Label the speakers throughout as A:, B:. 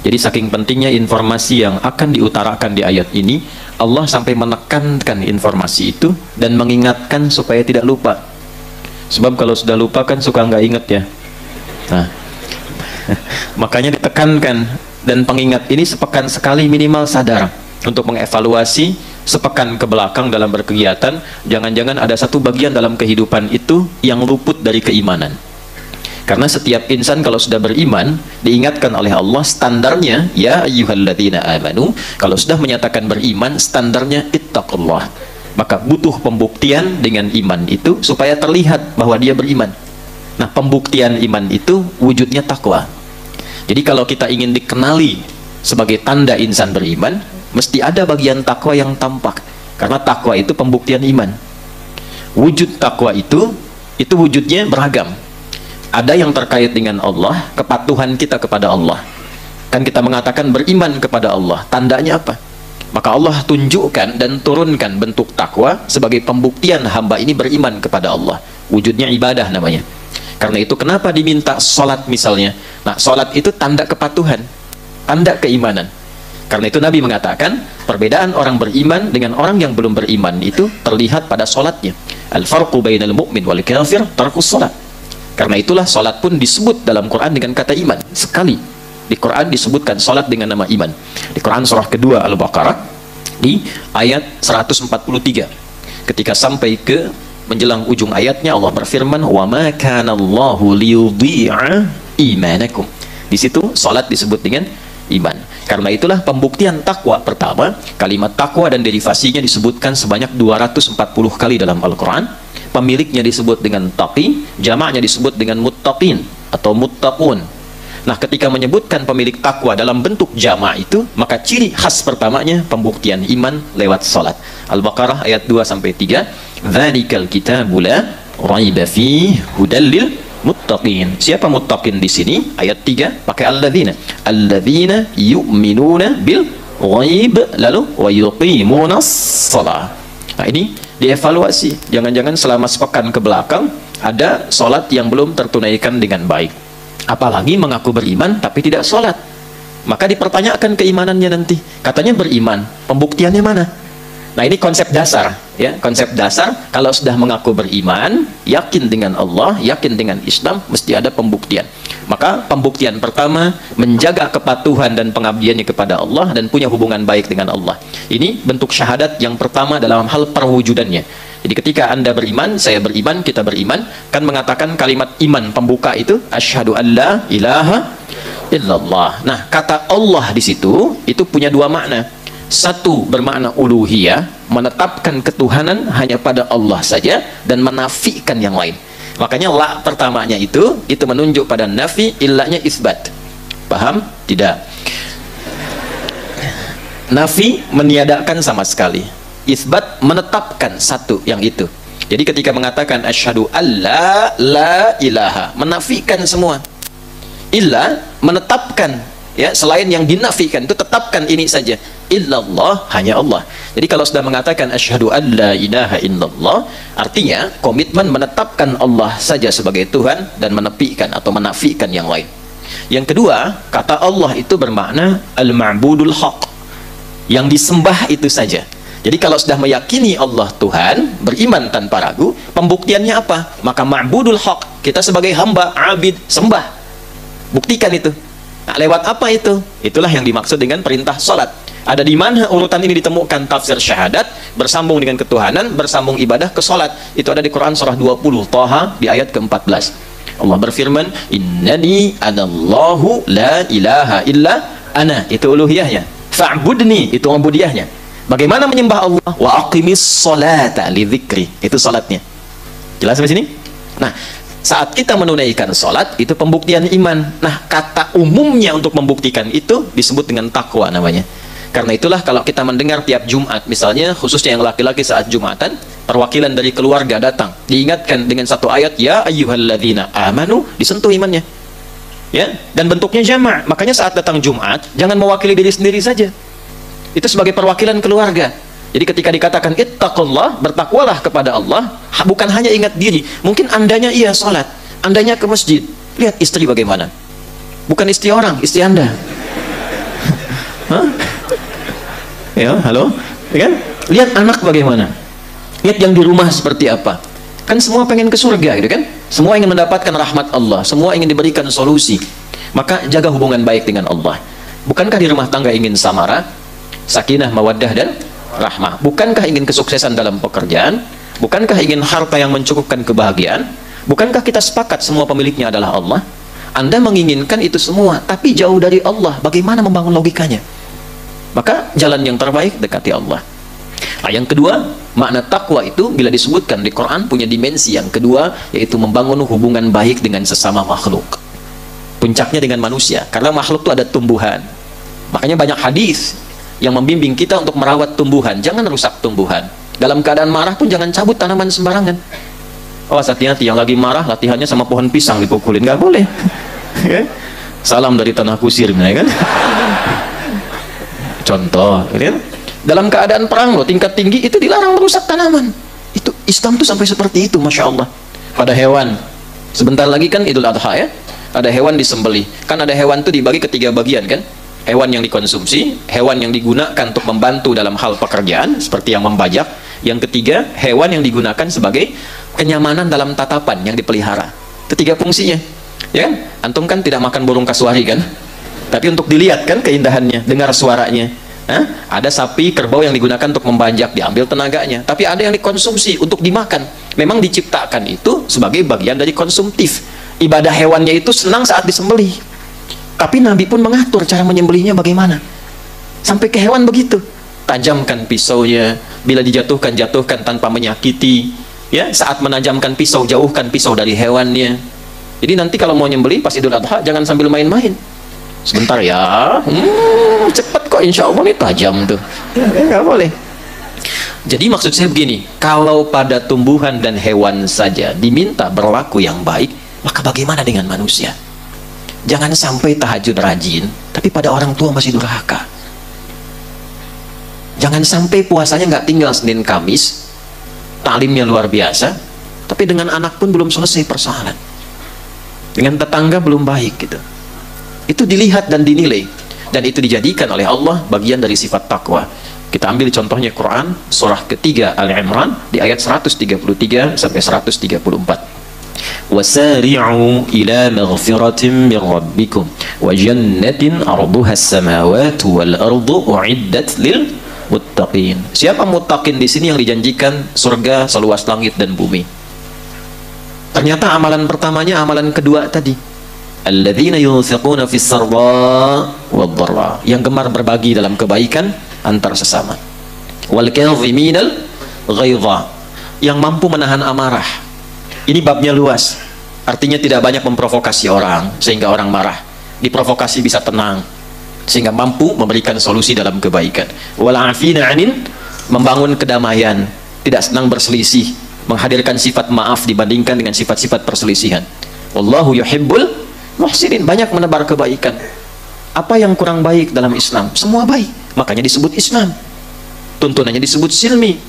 A: Jadi saking pentingnya informasi yang akan diutarakan di ayat ini, Allah sampai menekankan informasi itu dan mengingatkan supaya tidak lupa. Sebab kalau sudah lupa kan suka nggak ingat ya. Nah, makanya ditekankan, dan pengingat ini sepekan sekali minimal sadar untuk mengevaluasi sepekan ke belakang dalam berkegiatan. Jangan-jangan ada satu bagian dalam kehidupan itu yang luput dari keimanan. Karena setiap insan kalau sudah beriman, diingatkan oleh Allah standarnya, ya ayyuhalladzina amanu, kalau sudah menyatakan beriman, standarnya ittaqullah. Maka butuh pembuktian dengan iman itu supaya terlihat bahwa dia beriman. Nah, pembuktian iman itu wujudnya takwa. Jadi kalau kita ingin dikenali sebagai tanda insan beriman, mesti ada bagian takwa yang tampak. Karena takwa itu pembuktian iman. Wujud takwa itu wujudnya beragam. Ada yang terkait dengan Allah, kepatuhan kita kepada Allah. Kan kita mengatakan beriman kepada Allah, tandanya apa? Maka Allah tunjukkan dan turunkan bentuk takwa sebagai pembuktian hamba ini beriman kepada Allah. Wujudnya ibadah namanya. Karena itu kenapa diminta sholat misalnya? Nah, sholat itu tanda kepatuhan, tanda keimanan. Karena itu Nabi mengatakan perbedaan orang beriman dengan orang yang belum beriman itu terlihat pada sholatnya. Al-farqu bainal mu'min wal kafir tarkus sholat. Karena itulah sholat pun disebut dalam Quran dengan kata iman. Sekali di Quran disebutkan sholat dengan nama iman. Di Quran surah kedua Al-Baqarah di ayat 143. Ketika sampai ke menjelang ujung ayatnya, Allah berfirman, "Wa ma kana Allahu liyudhi'a imanakum." Di situ sholat disebut dengan iman. Karena itulah pembuktian takwa pertama, kalimat takwa dan derivasinya disebutkan sebanyak 240 kali dalam Al-Quran. Pemiliknya disebut dengan taqi, jamaknya disebut dengan muttaqin atau muttaqun. Nah, ketika menyebutkan pemilik takwa dalam bentuk jamak itu, maka ciri khas pertamanya pembuktian iman lewat salat. Al-Baqarah ayat 2-3. Dzalikal kitabu la raiba fihi hudal lil muttaqin. Siapa muttaqin di sini? Ayat 3 pakai alladzina yu'minuna bil ghaib lalu wa yuqimunas shalah. Nah, ini dievaluasi. Jangan-jangan selama sepekan ke belakang ada sholat yang belum tertunaikan dengan baik. Apalagi mengaku beriman tapi tidak sholat. Maka dipertanyakan keimanannya nanti. Katanya beriman, pembuktiannya mana? Nah, ini konsep dasar, ya, konsep dasar. Kalau sudah mengaku beriman, yakin dengan Allah, yakin dengan Islam, mesti ada pembuktian. Maka pembuktian pertama, menjaga kepatuhan dan pengabdiannya kepada Allah dan punya hubungan baik dengan Allah. Ini bentuk syahadat yang pertama dalam hal perwujudannya. Jadi ketika Anda beriman, saya beriman, kita beriman, kan mengatakan kalimat iman pembuka itu asyhadu alla ilaha illallah. Nah, kata Allah di situ itu punya dua makna. Satu bermakna uluhiyah, menetapkan ketuhanan hanya pada Allah saja dan menafikan yang lain. Makanya la pertamanya itu menunjuk pada nafi, illanya isbat. Paham? Tidak. Nafi meniadakan sama sekali. Isbat menetapkan satu yang itu. Jadi ketika mengatakan asyhadu alla la ilaha, menafikan semua. Illa menetapkan, ya, selain yang dinafikan itu tetapkan ini saja. Illallah, hanya Allah. Jadi kalau sudah mengatakan asyhadu alla ilaha illallah, artinya komitmen menetapkan Allah saja sebagai Tuhan dan menepikan atau menafikan yang lain. Yang kedua, kata Allah itu bermakna al-ma'budul haq, yang disembah itu saja. Jadi kalau sudah meyakini Allah Tuhan, beriman tanpa ragu, pembuktiannya apa? Maka ma'budul haq, kita sebagai hamba, abid, sembah. Buktikan itu. Nah, lewat apa itu? Itulah yang dimaksud dengan perintah salat. Ada di mana urutan ini ditemukan? Tafsir syahadat bersambung dengan ketuhanan, bersambung ibadah ke salat. Itu ada di Quran surah 20 Thaha di ayat ke-14. Allah berfirman, "Innani anallahu la ilaha illa ana." Itu uluhiyahnya. Fa'budni, itu ubudiyahnya. Bagaimana menyembah Allah? Wa aqimis sholata li dzikri. Itu salatnya. Jelas sampai sini? Nah, saat kita menunaikan sholat, itu pembuktian iman. Nah, kata umumnya untuk membuktikan itu disebut dengan takwa namanya. Karena itulah kalau kita mendengar tiap Jumat, misalnya khususnya yang laki-laki saat Jumatan, perwakilan dari keluarga datang, diingatkan dengan satu ayat, ya ayyuhalladzina amanu, disentuh imannya. Ya, dan bentuknya jamak. Makanya saat datang Jumat, jangan mewakili diri sendiri saja. Itu sebagai perwakilan keluarga. Jadi ketika dikatakan ittaqullah, bertakwalah kepada Allah, bukan hanya ingat diri. Mungkin andanya iya sholat, andanya ke masjid. Lihat istri bagaimana. Bukan istri orang, istri Anda. Hah? Ya, halo, ya kan? Lihat anak bagaimana, lihat yang di rumah seperti apa. Kan semua pengen ke surga gitu kan, semua ingin mendapatkan rahmat Allah, semua ingin diberikan solusi. Maka jaga hubungan baik dengan Allah. Bukankah di rumah tangga ingin samara, sakinah, mawaddah dan rahmah? Bukankah ingin kesuksesan dalam pekerjaan? Bukankah ingin harta yang mencukupkan kebahagiaan? Bukankah kita sepakat semua pemiliknya adalah Allah? Anda menginginkan itu semua, tapi jauh dari Allah. Bagaimana membangun logikanya? Maka jalan yang terbaik dekati Allah. Nah, yang kedua, makna takwa itu bila disebutkan di Quran punya dimensi yang kedua, yaitu membangun hubungan baik dengan sesama makhluk. Puncaknya dengan manusia, karena makhluk itu ada tumbuhan. Makanya banyak hadis yang membimbing kita untuk merawat tumbuhan. Jangan rusak tumbuhan. Dalam keadaan marah pun jangan cabut tanaman sembarangan. Oh, hati-hati, yang lagi marah latihannya sama pohon pisang dipukulin, nggak boleh. Salam dari tanah kusir, ya kan? Contoh, ya kan? Dalam keadaan perang loh, tingkat tinggi itu dilarang merusak tanaman. Itu Islam tuh sampai seperti itu, masya Allah. Pada hewan, sebentar lagi kan Idul Adha ya, ada hewan disembelih. Kan ada hewan tuh dibagi ke 3 bagian kan? Hewan yang dikonsumsi, hewan yang digunakan untuk membantu dalam hal pekerjaan, seperti yang membajak. Yang ketiga, hewan yang digunakan sebagai kenyamanan dalam tatapan yang dipelihara. Itu 3 fungsinya. Ya, antum kan tidak makan burung kasuari kan? Tapi untuk dilihat kan keindahannya, dengar suaranya. Hah? Ada sapi, kerbau yang digunakan untuk membajak, diambil tenaganya. Tapi ada yang dikonsumsi untuk dimakan. Memang diciptakan itu sebagai bagian dari konsumtif. Ibadah hewannya itu senang saat disembelih. Tapi Nabi pun mengatur cara menyembelihnya bagaimana. Sampai ke hewan begitu. Tajamkan pisaunya, bila dijatuhkan, jatuhkan tanpa menyakiti. Ya, saat menajamkan pisau, jauhkan pisau dari hewannya. Jadi nanti kalau mau nyembelih pas Idul Adha, jangan sambil main-main. Sebentar ya, cepat kok, insya Allah nih tajam tuh. Ya, nggak boleh. Jadi maksud saya begini, kalau pada tumbuhan dan hewan saja diminta berlaku yang baik, maka bagaimana dengan manusia? Jangan sampai tahajud rajin, tapi pada orang tua masih durhaka. Jangan sampai puasanya nggak tinggal Senin Kamis, taklimnya luar biasa, tapi dengan anak pun belum selesai persoalan. Dengan tetangga belum baik gitu. Itu dilihat dan dinilai, dan itu dijadikan oleh Allah bagian dari sifat takwa. Kita ambil contohnya Quran surah ketiga Al-Imran di ayat 133 sampai 134. Wasari'u ila maghfiratin min rabbikum wa jannatin 'arduha as-samawati wal ardu u'iddat lil muttaqin. Siapa muttaqin di sini yang dijanjikan surga seluas langit dan bumi? Ternyata amalan pertamanya amalan kedua tadi. Alladzina yunfiquna fis sarra wad dharra, yang gemar berbagi dalam kebaikan antar sesama. Wal kadhiminal ghaidha, yang mampu menahan amarah. Ini babnya luas. Artinya tidak banyak memprovokasi orang sehingga orang marah. Diprovokasi bisa tenang sehingga mampu memberikan solusi dalam kebaikan. Wal afina 'anin, membangun kedamaian, tidak senang berselisih, menghadirkan sifat maaf dibandingkan dengan sifat-sifat perselisihan. Wallahu yuhibbul muhsinin, banyak menebar kebaikan. Apa yang kurang baik dalam Islam? Semua baik, makanya disebut Islam. Tuntunannya disebut silmi,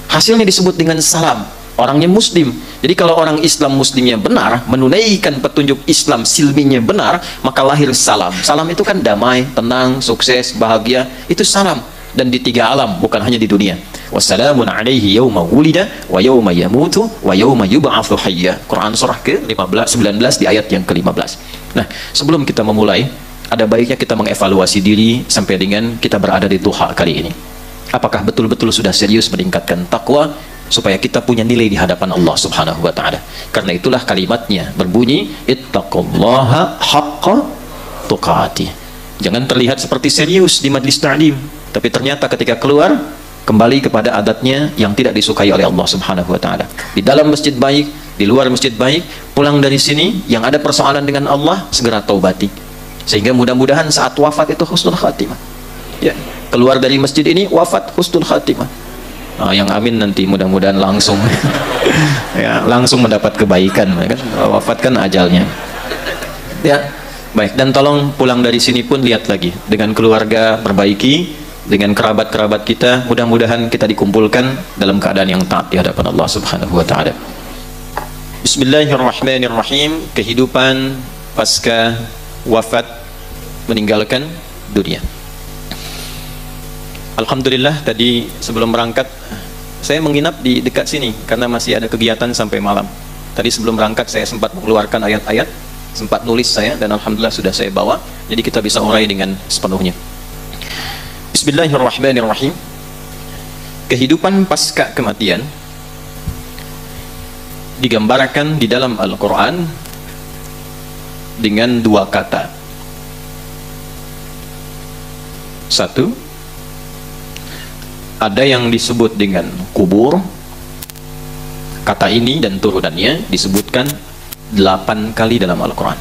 A: hasilnya disebut dengan salam. Orangnya muslim. Jadi kalau orang Islam muslimnya benar, menunaikan petunjuk Islam silminya benar, maka lahir salam. Salam itu kan damai, tenang, sukses, bahagia. Itu salam. Dan di 3 alam, bukan hanya di dunia. Wassalamun alaihi yawma wulida wa yawma yamutu wa yawma yub'atsu hayya. Quran surah ke-19 di ayat yang ke-15. Nah, sebelum kita memulai, ada baiknya kita mengevaluasi diri sampai dengan kita berada di duha kali ini. Apakah betul-betul sudah serius meningkatkan takwa supaya kita punya nilai di hadapan Allah Subhanahu wa taala. Karena itulah kalimatnya berbunyi ittaqullaha haqqa tuqatih. Jangan terlihat seperti serius di majlis ta'lim, tapi ternyata ketika keluar kembali kepada adatnya yang tidak disukai oleh Allah Subhanahu wa taala. Di dalam masjid baik, di luar masjid baik, pulang dari sini yang ada persoalan dengan Allah segera taubati. Sehingga mudah-mudahan saat wafat itu husnul khatimah. Ya, keluar dari masjid ini wafat husnul khatimah. Nah, yang amin nanti mudah-mudahan langsung ya, langsung mendapat kebaikan kan, wafatkan ajalnya. Ya, baik, dan tolong pulang dari sini pun lihat lagi dengan keluarga, perbaiki dengan kerabat-kerabat kita, mudah-mudahan kita dikumpulkan dalam keadaan yang taat di hadapan Allah Subhanahu wa taala. Bismillahirrahmanirrahim. Kehidupan pasca wafat meninggalkan dunia. Alhamdulillah tadi sebelum berangkat saya menginap di dekat sini karena masih ada kegiatan sampai malam. Tadi sebelum berangkat saya sempat mengeluarkan ayat-ayat, sempat nulis saya, dan alhamdulillah sudah saya bawa, jadi kita bisa urai dengan sepenuhnya. Bismillahirrahmanirrahim. Kehidupan pasca kematian digambarkan di dalam Al-Quran dengan dua kata. Satu, ada yang disebut dengan kubur. Kata ini dan turunannya disebutkan 8 kali dalam Al-Quran.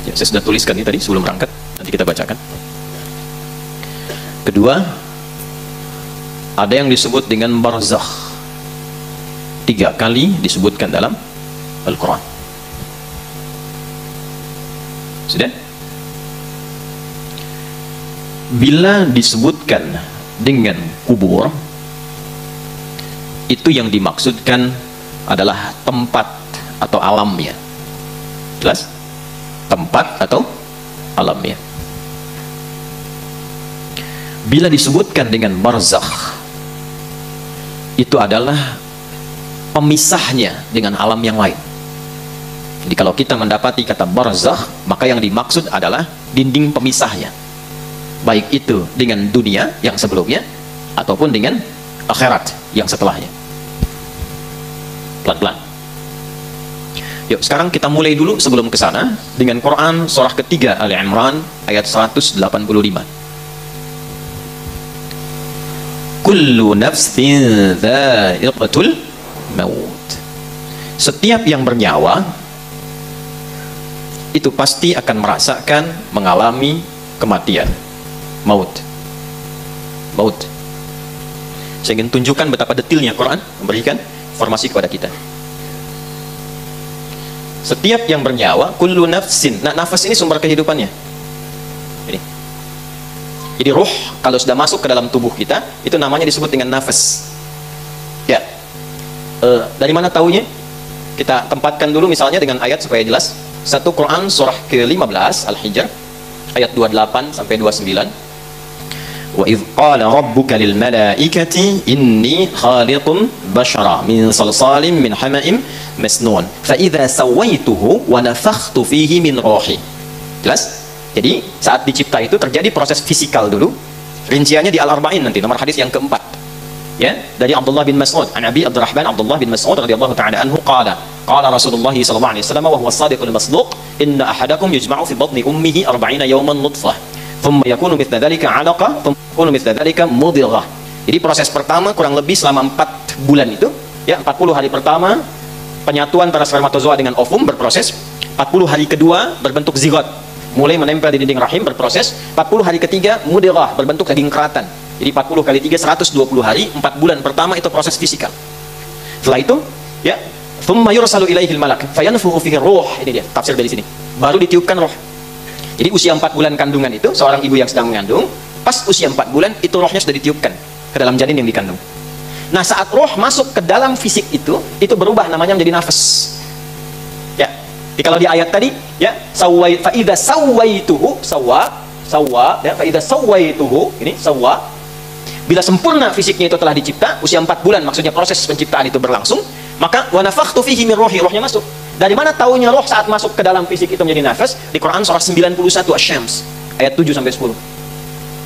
A: Ya, saya sudah tuliskan ini tadi sebelum berangkat, nanti kita bacakan. Kedua, ada yang disebut dengan barzakh. 3 kali disebutkan dalam Al-Quran. Sudah? Bila disebutkan dengan kubur, itu yang dimaksudkan adalah tempat atau alamnya. Jelas? Tempat atau alamnya. Bila disebutkan dengan barzakh, itu adalah pemisahnya dengan alam yang lain. Jadi kalau kita mendapati kata barzakh, maka yang dimaksud adalah dinding pemisahnya, baik itu dengan dunia yang sebelumnya ataupun dengan akhirat yang setelahnya. Pelan-pelan. Yuk, sekarang kita mulai dulu sebelum ke sana dengan Quran surah ketiga Ali Imran ayat 185. Kullu nafsin dha'iqatul maut. Setiap yang bernyawa itu pasti akan merasakan, mengalami kematian, maut. Maut. Saya ingin tunjukkan betapa detailnya Quran memberikan informasi kepada kita. Setiap yang bernyawa, kullu nafsin. Nah, nafas ini sumber kehidupannya. Ini. Jadi ruh kalau sudah masuk ke dalam tubuh kita, itu namanya disebut dengan nafas. Ya. Dari mana taunya? Kita tempatkan dulu misalnya dengan ayat supaya jelas. Satu Quran surah ke-15 Al-Hijr ayat 28 sampai 29. Wa idh qala rabbuka lil malaikati inni khaliqun bashara min salsalin min hama'in masnun fa idza sawaituhu wa nafakhtu fihi min ruhi. Jelas? Jadi saat dicipta itu terjadi proses fisikal dulu. Rinciannya di Al-Arba'in nanti nomor hadis yang keempat. Ya, dari Abdullah bin Mas'ud, an Abi Abdurrahman Abdullah bin Mas'ud radhiyallahu ta'ala anhu qala Rasulullah sallallahu alaihi wasallam wa huwa as-sadiqul masduq inna ahadakum yujma'u fi batni ummihi 40 yawman nutfah thumma yakunu mithla dhalika 'alaqa thumma yakunu mithla dhalika mudghah. Jadi proses pertama kurang lebih selama 4 bulan itu, ya, 40 hari pertama penyatuan para spermatozoa dengan ovum berproses, 40 hari kedua berbentuk zigot, mulai menempel di dinding rahim berproses, 40 hari ketiga mudghah berbentuk daging keratan. Jadi 40 kali 3 120 hari, 4 bulan pertama itu proses fisikal. Setelah itu, ya, thumma yursalu ilaihil malak fayanfukhu fihi ruh. Ini dia tafsir dari sini. Baru ditiupkan roh. Jadi usia 4 bulan kandungan itu, seorang ibu yang sedang mengandung, pas usia 4 bulan itu rohnya sudah ditiupkan ke dalam janin yang dikandung. Nah, saat roh masuk ke dalam fisik itu berubah namanya menjadi nafas. Ya. Jadi kalau di ayat tadi, ya, sawai fa idza sawaituhu sawwa, ya, fa idza sawaituhu, ini sawwa. Bila sempurna fisiknya itu telah dicipta, usia 4 bulan maksudnya proses penciptaan itu berlangsung, maka wa nafakhtu fihi min ruhi, rohnya masuk. Dari mana taunya roh saat masuk ke dalam fisik itu menjadi nafas? Di Quran surah 91 Asy-Syams ayat 7 sampai 10.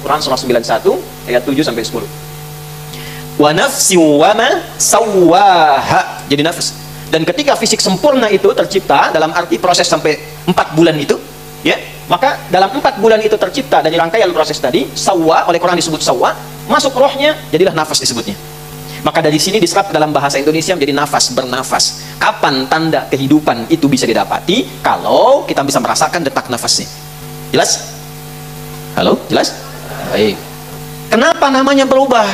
A: Quran surah 91 ayat 7 sampai 10. Wa nafsi wa ma sawwaha, jadi nafas. Dan ketika fisik sempurna itu tercipta dalam arti proses sampai 4 bulan itu, ya, maka dalam 4 bulan itu tercipta dari rangkaian proses tadi, sawwa, oleh Quran disebut sawwa, masuk rohnya, jadilah nafas disebutnya. Maka dari sini diserap dalam bahasa Indonesia menjadi nafas, bernafas. Kapan tanda kehidupan itu bisa didapati? Kalau kita bisa merasakan detak nafasnya. Jelas? Halo? Jelas? Baik. Kenapa namanya berubah?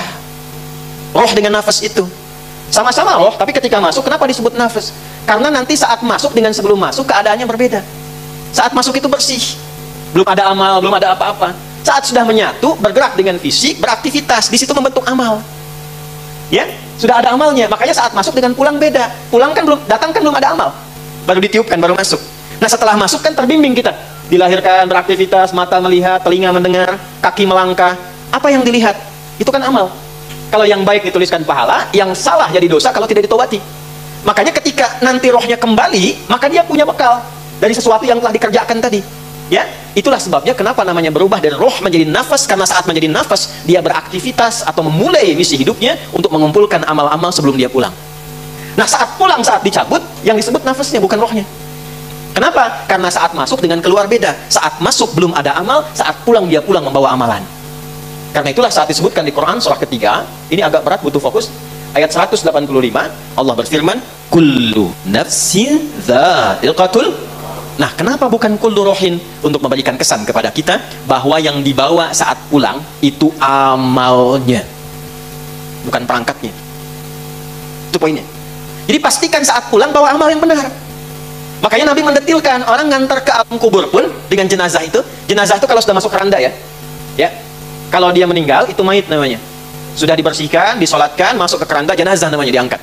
A: Roh dengan nafas itu sama-sama roh, tapi ketika masuk kenapa disebut nafas? Karena nanti saat masuk dengan sebelum masuk keadaannya berbeda. Saat masuk itu bersih, belum ada amal, belum ada apa-apa. Saat sudah menyatu, bergerak dengan fisik, beraktivitas, di situ membentuk amal. Ya, sudah ada amalnya. Makanya saat masuk dengan pulang beda. Pulang kan belum, datang kan belum ada amal. Baru ditiupkan, baru masuk. Nah, setelah masuk kan terbimbing kita. Dilahirkan beraktivitas, mata melihat, telinga mendengar, kaki melangkah. Apa yang dilihat?
B: Itu kan amal. Kalau yang baik dituliskan pahala, yang salah jadi dosa kalau tidak ditobati. Makanya ketika nanti rohnya kembali, maka dia punya bekal dari sesuatu yang telah dikerjakan tadi. Ya, itulah sebabnya kenapa namanya berubah dari roh menjadi nafas, karena saat menjadi nafas dia beraktivitas atau memulai misi hidupnya untuk mengumpulkan amal-amal sebelum dia pulang. Nah, saat pulang, saat dicabut, yang disebut nafasnya bukan rohnya. Kenapa? Karena saat masuk dengan keluar beda. Saat masuk belum ada amal, saat pulang dia pulang membawa amalan. Karena itulah saat disebutkan di Quran surah ketiga, ini agak berat, butuh fokus. Ayat 185, Allah berfirman, kullu nafsin dha'iqatul. Nah, kenapa bukan kullu rohin? Untuk memberikan kesan kepada kita bahwa yang dibawa saat pulang itu amalnya, bukan perangkatnya. Itu poinnya. Jadi pastikan saat pulang bawa amal yang benar. Makanya Nabi mendetilkan, orang ngantar ke alam kubur pun dengan jenazah itu kalau sudah masuk keranda ya, kalau dia meninggal itu mayit namanya. Sudah dibersihkan, disolatkan, masuk ke keranda, jenazah namanya, diangkat.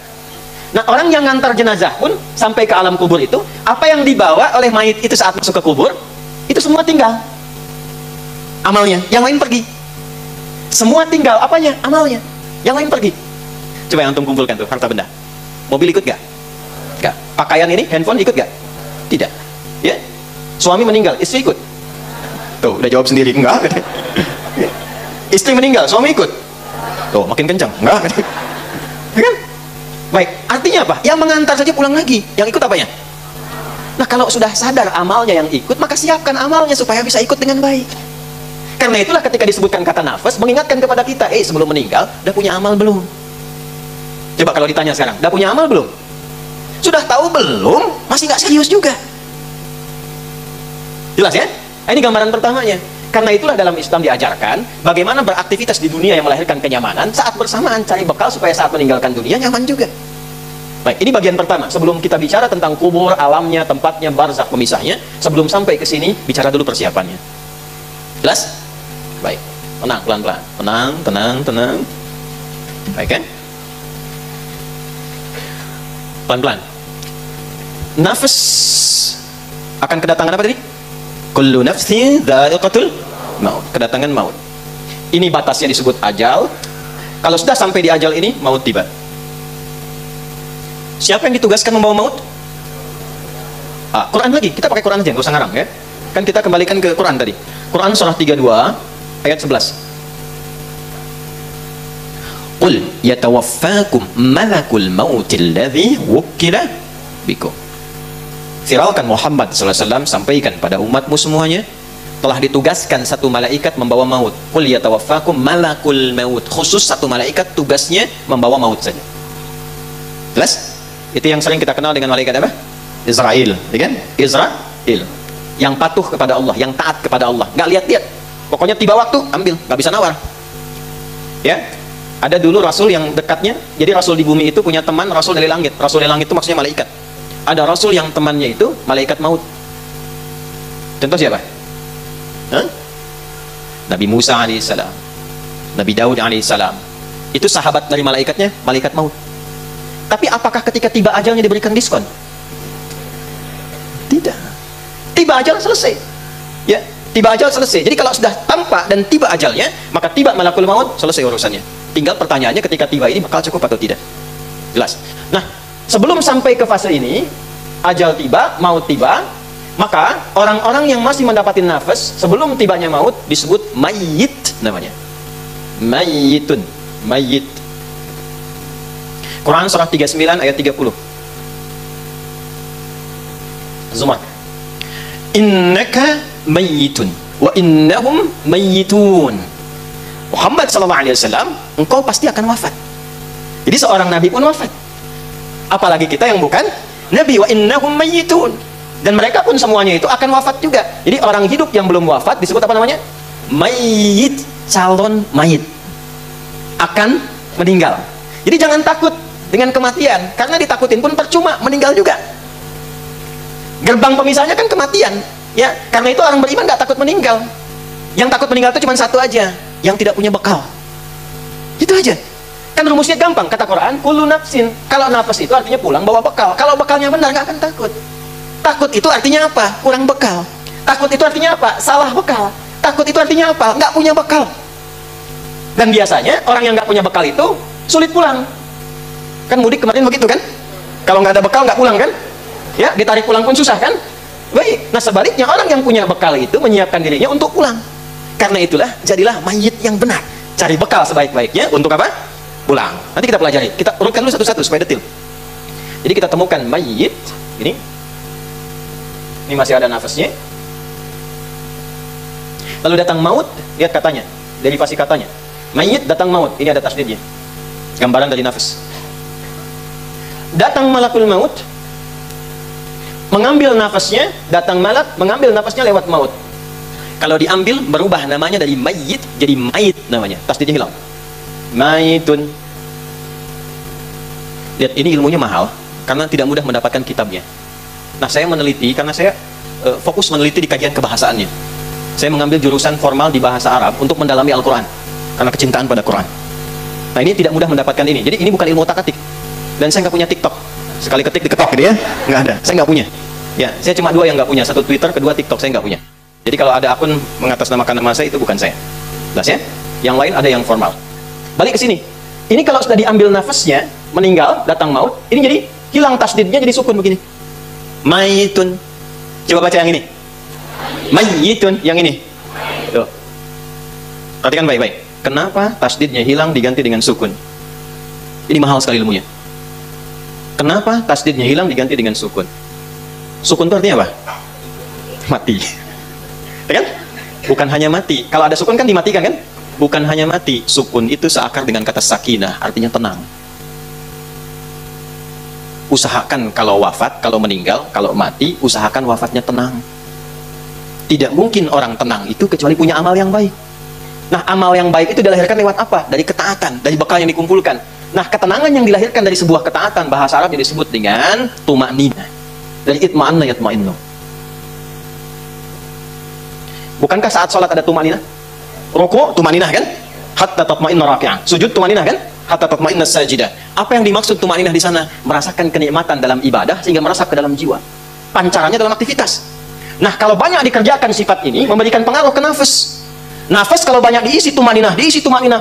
B: Nah, orang yang ngantar jenazah pun sampai ke alam kubur itu, apa yang dibawa oleh mayit itu saat masuk ke kubur, itu semua tinggal amalnya, yang lain pergi. Semua tinggal apanya? Amalnya, yang lain pergi. Coba yang antum kumpulkan tuh, harta benda. Mobil ikut gak? Gak. Pakaian ini, handphone ikut gak? Tidak. Ya. Suami meninggal, istri ikut? Tuh, udah jawab sendiri, enggak. Istri meninggal, suami ikut? Tuh, makin kencang, enggak. Kan? Baik, artinya apa? Yang mengantar saja pulang lagi, yang ikut apanya? Nah, kalau sudah sadar amalnya yang ikut, maka siapkan amalnya supaya bisa ikut dengan baik. Karena itulah ketika disebutkan kata nafas, mengingatkan kepada kita, sebelum meninggal, udah punya amal belum? Coba kalau ditanya sekarang, udah punya amal belum? Sudah tahu belum? Masih nggak serius juga. Jelas ya? Ini gambaran pertamanya. Karena itulah dalam Islam diajarkan bagaimana beraktivitas di dunia yang melahirkan kenyamanan, saat bersamaan cari bekal supaya saat meninggalkan dunia nyaman juga. Baik, ini bagian pertama. Sebelum kita bicara tentang kubur, alamnya, tempatnya, barzakh, pemisahnya, sebelum sampai ke sini, bicara dulu persiapannya. Jelas? Baik, tenang, pelan-pelan. Tenang. Baik kan? Pelan-pelan. Nafas akan kedatangan apa tadi? Kullu nafsin dha'iqatul maut. Kedatangan maut. Ini batasnya disebut ajal. Kalau sudah sampai di ajal ini, maut tiba. Siapa yang ditugaskan membawa maut? Quran lagi. Kita pakai Quran aja, nggak usah ngarang ya. Kan kita kembalikan ke Quran tadi. Quran surah 32 ayat 11. Qul yatawaffakum malakul mautil ladzi wukkila bikum. Firalkan Muhammad SAW, sampaikan pada umatmu semuanya, telah ditugaskan satu malaikat membawa maut. Qul yatawaffakum malakul maut. Khusus satu malaikat tugasnya membawa maut saja. Jelas? Itu yang sering kita kenal dengan malaikat apa? Israel, ya kan? Israel. Yang patuh kepada Allah, yang taat kepada Allah. Nggak lihat-lihat. Pokoknya tiba waktu, ambil. Nggak bisa nawar. Ya? Ada dulu rasul yang dekatnya, jadi rasul di bumi itu punya teman rasul dari langit. Rasul dari langit itu maksudnya malaikat. Ada rasul yang temannya itu malaikat maut. Contoh siapa? Nabi Musa alaihissalam, Nabi Daud alaihissalam. Itu sahabat dari malaikatnya, malaikat maut. Tapi apakah ketika tiba ajalnya diberikan diskon? Tidak. Tiba ajal selesai. Ya, tiba ajal selesai. Jadi kalau sudah tampak dan tiba ajalnya, maka tiba malakul maut, selesai urusannya. Tinggal pertanyaannya ketika tiba ini bakal cukup atau tidak. Jelas. Nah, sebelum sampai ke fase ini, ajal tiba, maut tiba, maka orang-orang yang masih mendapati nafas sebelum tibanya maut disebut mayyit namanya. Mayyitun, mayyit. Quran surah 39 ayat 30. Zumar. Innaka mayyitun wa innahum mayyitun. Muhammad SAW, engkau pasti akan wafat. Jadi seorang nabi pun wafat. Apalagi kita yang bukan nabi, wa innahum mayyitun. Dan mereka pun semuanya itu akan wafat juga. Jadi orang hidup yang belum wafat disebut apa namanya? Mayyit, calon mayit. Akan meninggal. Jadi jangan takut dengan kematian, karena ditakutin pun percuma, meninggal juga. Gerbang pemisahnya kan kematian. Ya, karena itu orang beriman nggak takut meninggal. Yang takut meninggal itu cuma satu aja, yang tidak punya bekal. Itu aja. Kan rumusnya gampang, kata Quran, kullu nafsin. Kalau nafas itu artinya pulang bawa bekal. Kalau bekalnya benar nggak akan takut. Takut itu artinya apa? Kurang bekal. Takut itu artinya apa? Salah bekal. Takut itu artinya apa? Nggak punya bekal. Dan biasanya orang yang nggak punya bekal itu sulit pulang. Kan mudik kemarin begitu kan? Kalau nggak ada bekal nggak pulang kan? Ya, ditarik pulang pun susah kan? Baik. Nah sebaliknya orang yang punya bekal itu menyiapkan dirinya untuk pulang. Karena itulah jadilah mayit yang benar. Cari bekal sebaik-baiknya untuk apa? Pulang. Nanti kita pelajari. Kita urutkan dulu satu-satu supaya detil. Jadi kita temukan mayit ini. Ini masih ada nafasnya. Lalu datang maut, lihat katanya, derivasi katanya. Mayit datang maut, ini ada tasdidnya. Gambaran dari nafas. Datang malakul maut, mengambil nafasnya, datang malak, mengambil nafasnya lewat maut. Kalau diambil, berubah namanya dari mayit jadi mayit namanya. Tasdidnya hilang. Mayitun. Lihat, ini ilmunya mahal, karena tidak mudah mendapatkan kitabnya. Nah, saya meneliti, karena saya fokus meneliti di kajian kebahasaannya. Saya mengambil jurusan formal di bahasa Arab untuk mendalami Al-Quran karena kecintaan pada Quran. Nah, ini tidak mudah mendapatkan ini. Jadi ini bukan ilmu otak-atik. Dan saya nggak punya TikTok. Sekali ketik diketok gitu ya, nggak ada. Saya nggak punya. Ya, saya cuma dua yang nggak punya. Satu Twitter, kedua TikTok. Saya nggak punya. Jadi kalau ada akun mengatasnamakan nama saya, itu bukan saya. Jelas ya? Yang lain ada yang formal. Balik ke sini. Ini kalau sudah diambil nafasnya, meninggal, datang maut, ini jadi hilang tasdidnya jadi sukun begini. Mayitun. Coba baca yang ini. Mayyitun, yang ini. Tuh. Perhatikan baik-baik. Kenapa tasdidnya hilang diganti dengan sukun? Ini mahal sekali ilmunya. Kenapa tasdidnya hilang diganti dengan sukun? Sukun itu artinya apa? Mati. Ya kan? Bukan hanya mati. Kalau ada sukun kan dimatikan kan? Bukan hanya mati. Sukun itu seakar dengan kata sakinah, artinya tenang. Usahakan kalau wafat, kalau meninggal, kalau mati, usahakan wafatnya tenang. Tidak mungkin orang tenang itu kecuali punya amal yang baik. Nah, amal yang baik itu dilahirkan lewat apa? Dari ketaatan, dari bekal yang dikumpulkan. Nah, ketenangan yang dilahirkan dari sebuah ketaatan, bahasa Arab disebut dengan tuma'ninah. Dari itma'anna yatma'innu. Bukankah saat sholat ada tuma'ninah? Ruku' tuma'ninah kan? Hatta tatma'inna raki'an. Sujud tuma'ninah kan? Hatta tatma'inna sajidah. Apa yang dimaksud tuma'ninah di sana? Merasakan kenikmatan dalam ibadah sehingga merasa ke dalam jiwa. Pancarannya dalam aktivitas. Nah, kalau banyak dikerjakan sifat ini, memberikan pengaruh ke nafas. Nafas kalau banyak diisi tumaninah,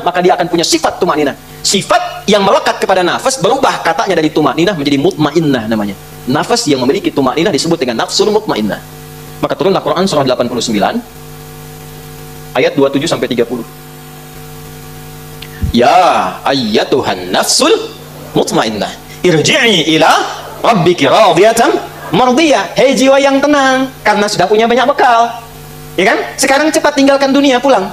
B: maka dia akan punya sifat tumaninah. Sifat yang melekat kepada nafas berubah katanya dari tumaninah menjadi mutmainnah namanya. Nafas yang memiliki tumaninah disebut dengan nafsul mutmainnah. Maka turunlah Quran surah 89 ayat 27 sampai 30. Ya ayyatuhan nafsul mutmainnah, irji'i ila rabbiki radiyatan mardiyah. Hei jiwa yang tenang, karena sudah punya banyak bekal, ya kan? Sekarang cepat tinggalkan dunia, pulang.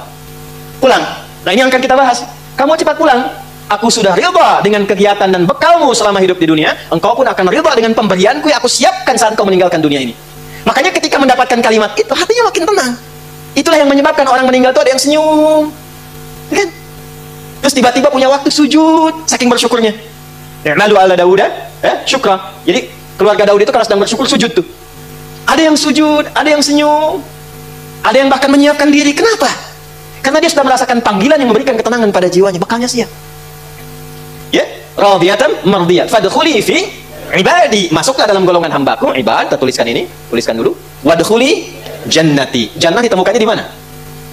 B: Nah, ini yang akan kita bahas. Kamu cepat pulang. Aku sudah ridha dengan kegiatan dan bekalmu selama hidup di dunia. Engkau pun akan ridha dengan pemberianku yang aku siapkan saat kau meninggalkan dunia ini. Makanya ketika mendapatkan kalimat itu, hatinya makin tenang. Itulah yang menyebabkan orang meninggal itu ada yang senyum, ya kan? Terus tiba-tiba punya waktu sujud, saking bersyukurnya. Lalu ala Dauda, syukra. Jadi keluarga Daud itu kalau sedang bersyukur sujud tuh. Ada yang sujud, ada yang senyum, ada yang bahkan menyiapkan diri. Kenapa? Karena dia sudah merasakan panggilan yang memberikan ketenangan pada jiwanya. Bekalnya siap. Ya, radiyatan mardiyat. Fadkhuli fi ibadi. Masuklah dalam golongan hambaku. Ibad, kita tuliskan ini, tuliskan dulu. Wadkhuli jannati. Jannah ditemukannya di mana?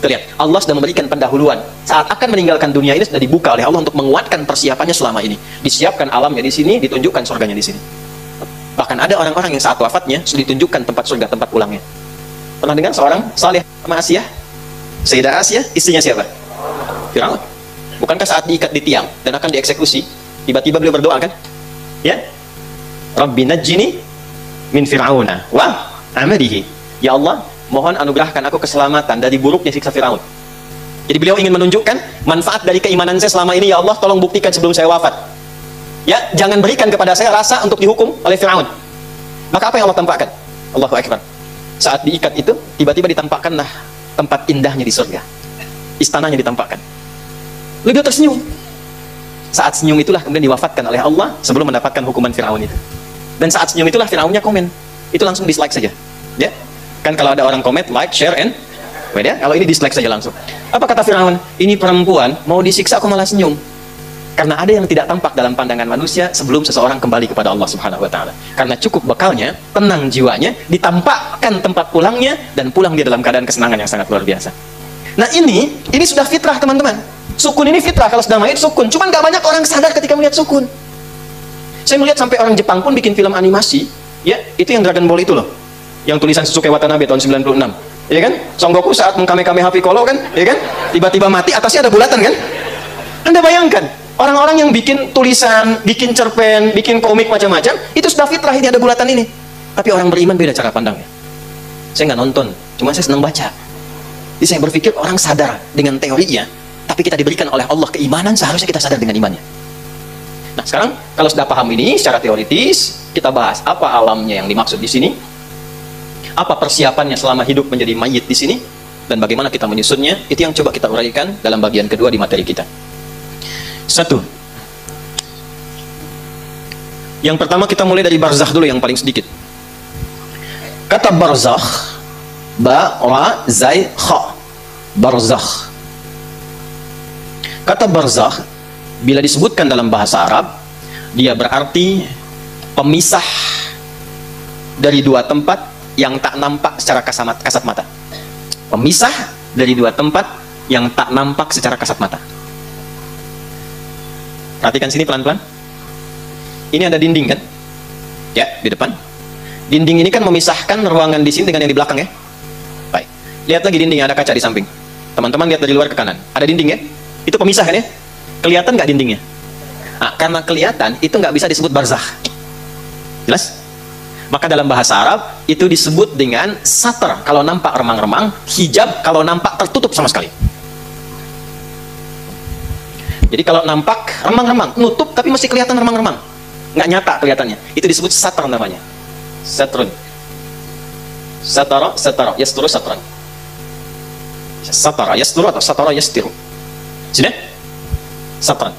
B: Lihat, Allah sudah memberikan pendahuluan. Saat akan meninggalkan dunia ini sudah dibuka oleh Allah untuk menguatkan persiapannya selama ini. Disiapkan alamnya di sini, ditunjukkan surganya di sini. Bahkan ada orang-orang yang saat wafatnya sudah ditunjukkan tempat surga, tempat pulangnya. Pernah dengar seorang saleh sama Asia? Sayyidah Asia, istrinya siapa? Firaun. Bukankah saat diikat di tiang dan akan dieksekusi, tiba-tiba beliau berdoa kan? Ya, Rabbi najjini min Fir'auna wa amalihi. Ya Allah, mohon anugerahkan aku keselamatan dari buruknya siksa Firaun. Jadi beliau ingin menunjukkan manfaat dari keimanan saya selama ini. Ya Allah, tolong buktikan sebelum saya wafat. Ya, jangan berikan kepada saya rasa untuk dihukum oleh Firaun. Maka apa yang Allah tampakkan? Allahu Akbar. Saat diikat itu, tiba-tiba ditampakkanlah tempat indahnya di surga. Istananya ditampakkan. Lalu dia tersenyum. Saat senyum itulah kemudian diwafatkan oleh Allah sebelum mendapatkan hukuman Firaun itu. Dan saat senyum itulah Firaunnya komen. Itu langsung dislike saja. Ya. Kan kalau ada orang komen, like, share, and ya. Kalau ini dislike saja langsung. Apa kata Firaun? Ini perempuan mau disiksa kok malah senyum. Karena ada yang tidak tampak dalam pandangan manusia sebelum seseorang kembali kepada Allah Subhanahu wa Ta'ala. Karena cukup bekalnya, tenang jiwanya, ditampakkan tempat pulangnya, dan pulang dia dalam keadaan kesenangan yang sangat luar biasa. Nah, ini sudah fitrah, teman-teman. Sukun ini fitrah, kalau sedang main sukun. Cuman nggak banyak orang sadar ketika melihat sukun. Saya melihat sampai orang Jepang pun bikin film animasi, ya, itu yang Dragon Ball itu loh. Yang tulisan Shusuke Watanabe tahun 96. Ya kan? Son Goku saat mengkame-kame Piccolo kan, ya kan? Tiba-tiba mati, atasnya ada bulatan kan? Anda bayangkan, orang-orang yang bikin tulisan, bikin cerpen, bikin komik macam-macam, itu sudah fitrah, ini ada bulatan ini. Tapi orang beriman beda cara pandangnya. Saya nggak nonton, cuma saya senang baca. Jadi saya berpikir orang sadar dengan teorinya, tapi kita diberikan oleh Allah keimanan, seharusnya kita sadar dengan imannya. Nah, sekarang kalau sudah paham ini secara teoritis, kita bahas apa alamnya yang dimaksud di sini, apa persiapannya selama hidup menjadi mayit di sini, dan bagaimana kita menyusunnya. Itu yang coba kita uraikan dalam bagian kedua di materi kita. Satu, yang pertama kita mulai dari barzakh dulu yang paling sedikit. Kata barzakh, ba, ra, zai, kha, barzakh. Kata barzakh bila disebutkan dalam bahasa Arab, dia berarti pemisah dari dua tempat yang tak nampak secara kasat mata. Pemisah dari dua tempat yang tak nampak secara kasat mata. Perhatikan sini pelan-pelan. Ini ada dinding kan? Ya, di depan. Dinding ini kan memisahkan ruangan di sini dengan yang di belakang ya. Baik. Lihat lagi dinding, ada kaca di samping. Teman-teman lihat dari luar ke kanan. Ada dinding ya? Itu pemisah kan ya? Kelihatan nggak dindingnya? Nah, karena kelihatan, itu nggak bisa disebut barzakh. Jelas? Maka dalam bahasa Arab, itu disebut dengan satar kalau nampak remang-remang, hijab kalau nampak tertutup sama sekali. Jadi kalau nampak remang-remang, nutup tapi masih kelihatan remang-remang, nggak nyata kelihatannya, itu disebut satar namanya. Satrun. Satara, satara, yasturu, satran. Satara, yasturu atau satara, yastiru. Sini? Satran.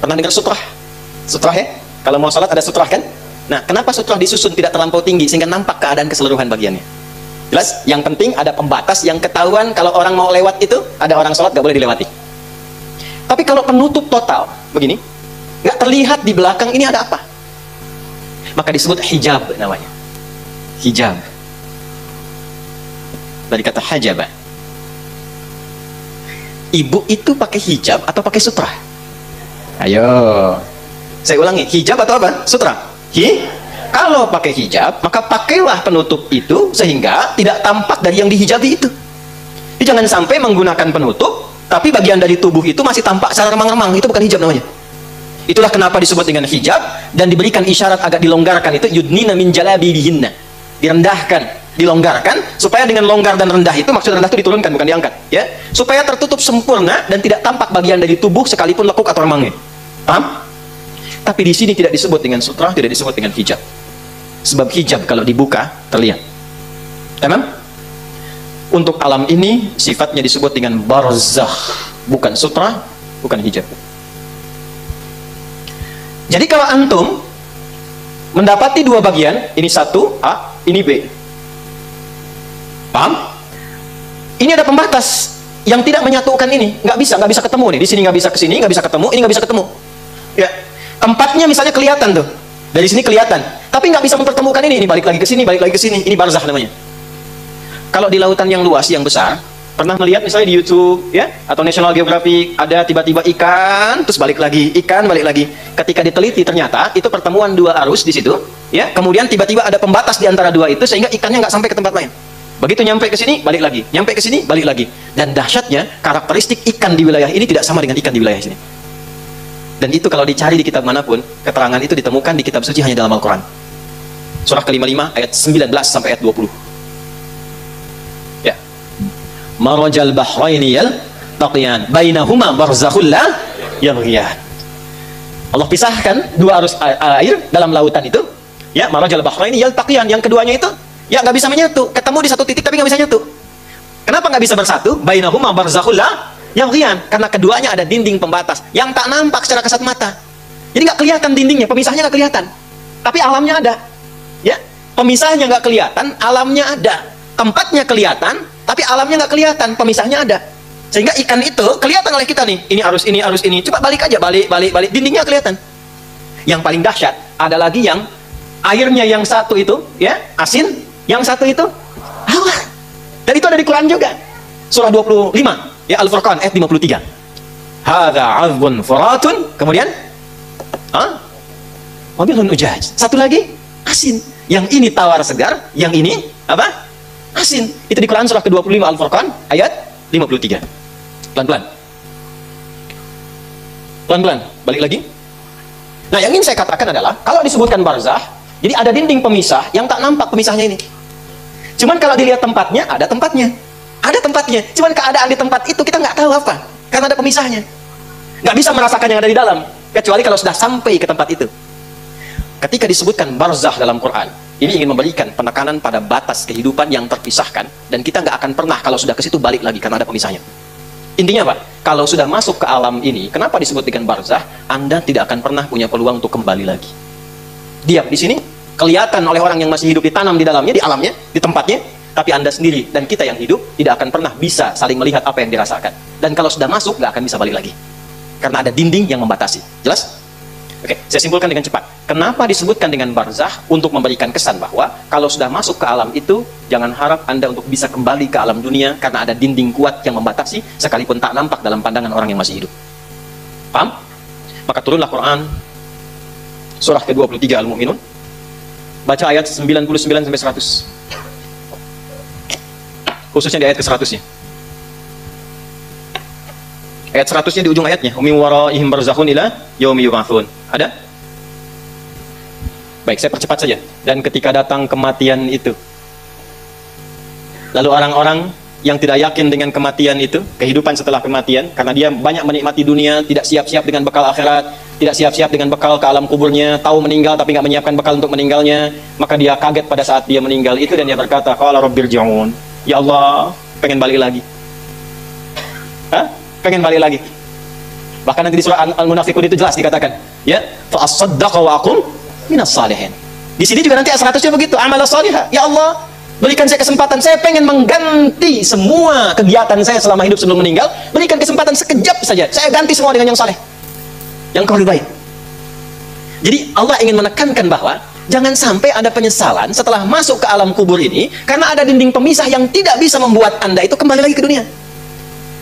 B: Pernah dengar sutrah? Sutrah ya? Kalau mau sholat ada sutrah kan? Nah, kenapa sutrah disusun tidak terlampau tinggi sehingga nampak keadaan keseluruhan bagiannya? Jelas? Yang penting ada pembatas yang ketahuan kalau orang mau lewat itu, ada orang sholat gak boleh dilewati. Tapi kalau penutup total begini, nggak terlihat di belakang ini ada apa, maka disebut hijab namanya. Hijab dari kata hajabah. Ibu itu pakai hijab atau pakai sutra? Ayo, saya ulangi, hijab atau apa? Sutra. Kalau pakai hijab, maka pakailah penutup itu sehingga tidak tampak dari yang dihijabi itu. Jadi jangan sampai menggunakan penutup, tapi bagian dari tubuh itu masih tampak secara remang-remang. Itu bukan hijab namanya. Itulah kenapa disebut dengan hijab dan diberikan isyarat agak dilonggarkan itu yudnina min jalabibihinna. Direndahkan, dilonggarkan, supaya dengan longgar dan rendah itu, maksud rendah itu diturunkan bukan diangkat ya, supaya tertutup sempurna dan tidak tampak bagian dari tubuh sekalipun lekuk atau remangnya. Paham? Tapi di sini tidak disebut dengan sutra, tidak disebut dengan hijab, sebab hijab kalau dibuka terlihat. Emang untuk alam ini sifatnya disebut dengan barzakh, bukan sutra, bukan hijab. Jadi kalau antum mendapati dua bagian, ini satu A, ini B, paham? Ini ada pembatas yang tidak menyatukan ini, nggak bisa ketemu nih. Di sini nggak bisa ke sini, nggak bisa ketemu, ini nggak bisa ketemu. Ya, tempatnya misalnya kelihatan tuh, dari sini kelihatan, tapi nggak bisa mempertemukan ini. Ini balik lagi ke sini, balik lagi ke sini. Ini barzakh namanya. Kalau di lautan yang luas, yang besar, pernah melihat misalnya di YouTube ya, atau National Geographic, ada tiba-tiba ikan, terus balik lagi, ikan balik lagi. Ketika diteliti ternyata itu pertemuan dua arus di situ, ya. Kemudian tiba-tiba ada pembatas di antara dua itu sehingga ikannya nggak sampai ke tempat lain. Begitu nyampe ke sini, balik lagi, nyampe ke sini, balik lagi. Dan dahsyatnya, karakteristik ikan di wilayah ini tidak sama dengan ikan di wilayah sini. Dan itu kalau dicari di kitab manapun, keterangan itu ditemukan di kitab suci hanya dalam Al-Quran. Surah ke-55 ayat 19 sampai ayat 20. Ya. Marajal bahraini yaltaqiyan bainahuma barzakhul la yabghiyan. Allah pisahkan dua arus air dalam lautan itu. Ya, marajal bahraini yaltaqiyan, yang keduanya itu ya nggak bisa menyatu, ketemu di satu titik tapi nggak bisa nyatu. Kenapa nggak bisa bersatu? Bainahuma barzakhul la yabghiyan, karena keduanya ada dinding pembatas yang tak nampak secara kasat mata. Jadi nggak kelihatan dindingnya, pemisahnya nggak kelihatan, tapi alamnya ada. Ya, pemisahnya nggak kelihatan, alamnya ada. Tempatnya kelihatan, tapi alamnya nggak kelihatan, pemisahnya ada. Sehingga ikan itu kelihatan oleh kita nih. Ini arus ini, arus ini. Coba balik aja, balik, dindingnya kelihatan. Yang paling dahsyat ada lagi yang airnya yang satu itu ya asin, yang satu itu awan. Dan itu ada di Quran juga. surah 25, ya Al-Furqan ayat 53. Hadza 'azbun furatun, kemudian wabilun ujaj. Satu lagi asin. Yang ini tawar segar, yang ini apa? Asin. Itu di Quran surah ke-25 Al-Furqan ayat 53. Pelan-pelan. Pelan-pelan, balik lagi. Nah, yang ingin saya katakan adalah kalau disebutkan barzah, jadi ada dinding pemisah yang tak nampak pemisahnya ini. Cuman kalau dilihat tempatnya, ada tempatnya. Ada tempatnya. Cuman keadaan di tempat itu kita nggak tahu apa, karena ada pemisahnya. Nggak bisa merasakan yang ada di dalam, kecuali kalau sudah sampai ke tempat itu. Ketika disebutkan barzah dalam Quran, ini ingin memberikan penekanan pada batas kehidupan yang terpisahkan, dan kita nggak akan pernah kalau sudah ke situ balik lagi karena ada pemisahnya. Intinya apa? Kalau sudah masuk ke alam ini, kenapa disebut dengan barzah? Anda tidak akan pernah punya peluang untuk kembali lagi. Diam di sini, kelihatan oleh orang yang masih hidup, ditanam di dalamnya, di alamnya, di tempatnya, tapi Anda sendiri dan kita yang hidup tidak akan pernah bisa saling melihat apa yang dirasakan. Dan kalau sudah masuk, nggak akan bisa balik lagi. Karena ada dinding yang membatasi. Jelas? Oke, saya simpulkan dengan cepat. Kenapa disebutkan dengan barzah? Untuk memberikan kesan bahwa kalau sudah masuk ke alam itu, jangan harap Anda untuk bisa kembali ke alam dunia karena ada dinding kuat yang membatasi, sekalipun tak nampak dalam pandangan orang yang masih hidup. Paham? Maka turunlah Quran surah ke-23 Al-Mu'minun. Baca ayat 99 sampai 100. Khususnya di ayat ke-100-nya. Ayat 100-nya di ujung ayatnya. Min waraihim barzakhun ila yaumi yub'atsun. Ada? Baik, saya percepat saja. Dan ketika datang kematian itu, lalu orang-orang yang tidak yakin dengan kematian itu, kehidupan setelah kematian, karena dia banyak menikmati dunia, tidak siap-siap dengan bekal akhirat, tidak siap-siap dengan bekal ke alam kuburnya, tahu meninggal tapi nggak menyiapkan bekal untuk meninggalnya, maka dia kaget pada saat dia meninggal itu, dan dia berkata, qala rabbirji'un, ya Allah, pengen balik lagi. Pengen balik lagi. Bahkan nanti di surah Al-Munafiqun itu jelas dikatakan, ya, fa as-saddaqa wa aqum minas salihin. Di sini juga nanti ayat 100-nya begitu, amal salihah. Ya Allah, berikan saya kesempatan, saya pengen mengganti semua kegiatan saya selama hidup sebelum meninggal, berikan kesempatan sekejap saja, saya ganti semua dengan yang saleh, yang kau lebih baik. Jadi Allah ingin menekankan bahwa jangan sampai ada penyesalan setelah masuk ke alam kubur ini, karena ada dinding pemisah yang tidak bisa membuat Anda itu kembali lagi ke dunia.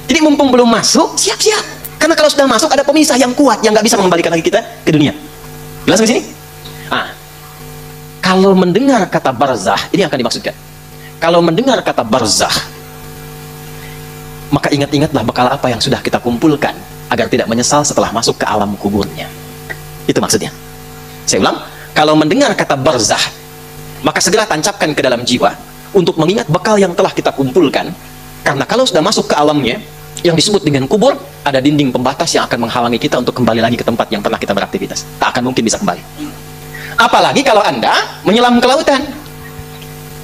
B: Jadi mumpung belum masuk, siap-siap. Karena kalau sudah masuk, ada pemisah yang kuat yang nggak bisa mengembalikan lagi kita ke dunia. Jelas di sini? Kalau mendengar kata barzah, ini akan dimaksudkan. Kalau mendengar kata barzah, maka ingat-ingatlah bekal apa yang sudah kita kumpulkan agar tidak menyesal setelah masuk ke alam kuburnya. Itu maksudnya. Saya ulang, kalau mendengar kata barzah, maka segera tancapkan ke dalam jiwa untuk mengingat bekal yang telah kita kumpulkan. Karena kalau sudah masuk ke alamnya, yang disebut dengan kubur, ada dinding pembatas yang akan menghalangi kita untuk kembali lagi ke tempat yang pernah kita beraktivitas. Tak akan mungkin bisa kembali. Apalagi kalau Anda menyelam ke lautan,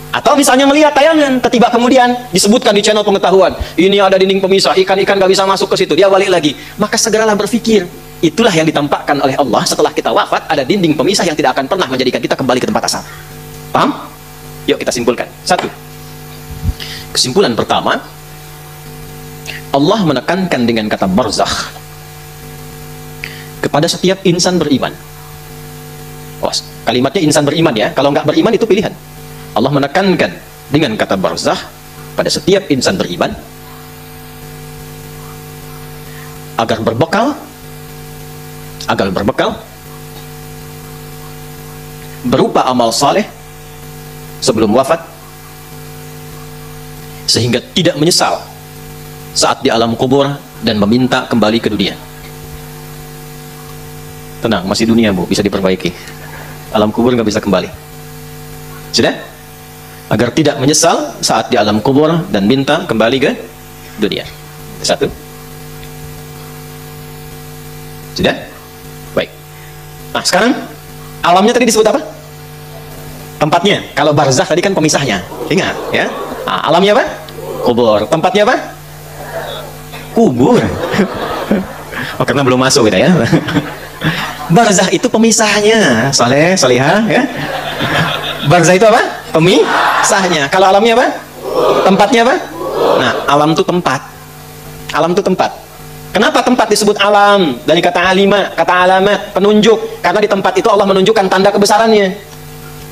B: atau misalnya melihat tayangan, tiba kemudian disebutkan di channel pengetahuan, ini ada dinding pemisah, ikan-ikan gak bisa masuk ke situ, dia balik lagi. Maka segeralah berpikir, itulah yang ditampakkan oleh Allah setelah kita wafat, ada dinding pemisah yang tidak akan pernah menjadikan kita kembali ke tempat asal. Paham? Yuk kita simpulkan. Satu, kesimpulan pertama, Allah menekankan dengan kata barzakh kepada setiap insan beriman. Kalimatnya insan beriman ya, kalau nggak beriman itu pilihan. Allah menekankan dengan kata barzakh pada setiap insan beriman agar berbekal berupa amal saleh sebelum wafat, sehingga tidak menyesal saat di alam kubur dan meminta kembali ke dunia. Tenang, masih dunia Bu, bisa diperbaiki. Alam kubur nggak bisa kembali. Sudah? Agar tidak menyesal saat di alam kubur dan minta kembali ke dunia. Satu. Sudah? Baik. Nah sekarang alamnya tadi disebut apa? Tempatnya. Kalau barzakh tadi kan pemisahnya. Ingat ya. Nah, alamnya apa? Kubur. Tempatnya apa? Kubur. Oh, karena belum masuk kita ya. Barzakh itu pemisahnya. Saleh, salihah ya. Barzakh itu apa? Pemisahnya. Kalau alamnya apa? Tempatnya apa? Nah, alam itu tempat. Alam itu tempat. Kenapa tempat disebut alam? Dari kata alima, kata alamat, penunjuk. Karena di tempat itu Allah menunjukkan tanda kebesarannya.